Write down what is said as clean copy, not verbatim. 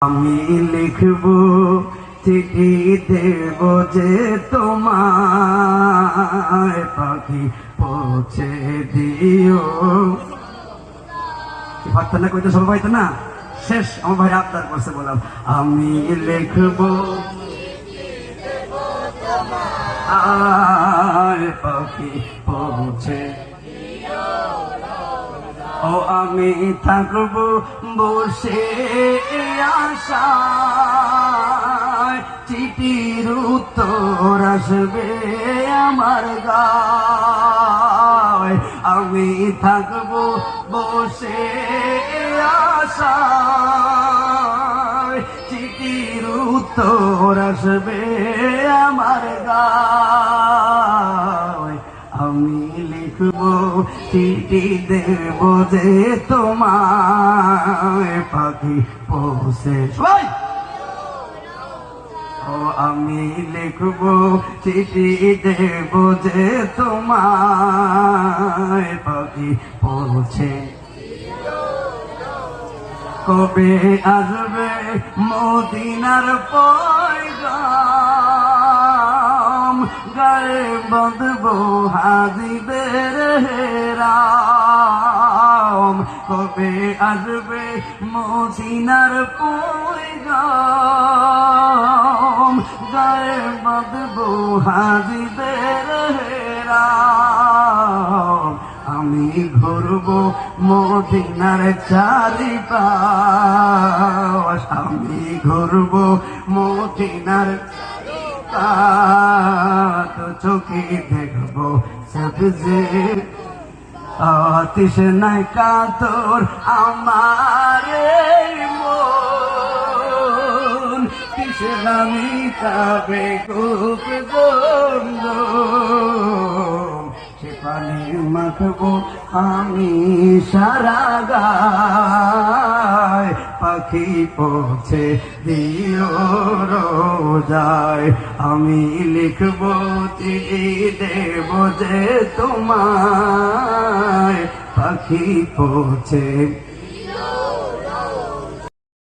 আমি লিখব চিঠি দেব যে তোমায় পাখি পৌঁছে দিও। পারতেন না কইতে সবাই তো না শেষ আমার ভাই আবদার করছে বললাম আমি লিখব আয় পাখি পৌঁছে ও আমি থাকব বসে আশায় চিঠির উত্তর আসবে আমার গায়। আমি থাকব বসে আশায় চিঠির উত্তর আসবে আমার গায়। আমি লিখব চিঠি দেব যে তোমায় পাখি পৌঁছে ও আমি লিখব চিঠি দেব যে তোমায় পাখি পৌঁছে। কবে আসবে মদিনার পয়গাম গায়ে বাঁধবো হাজিদের হেরাম। কবে আসবে মদিনার পয়গাম গায়ে বাঁধবো হাজিদের হেরাম। আমি ঘুরব মদিনার চারিপাশ আমি ঘুরব মদিনার তো চোখে দেখব সবজে আতিশ নাই কাতর আমার মন কিসের আমি তবে খুব গন্ধ সে পানি মাখবো আমি সারা গায় পাখি পৌঁছে দিও রোজায়। আমি লিখব চিঠি দেব যে তোমায় পাখি পৌঁছে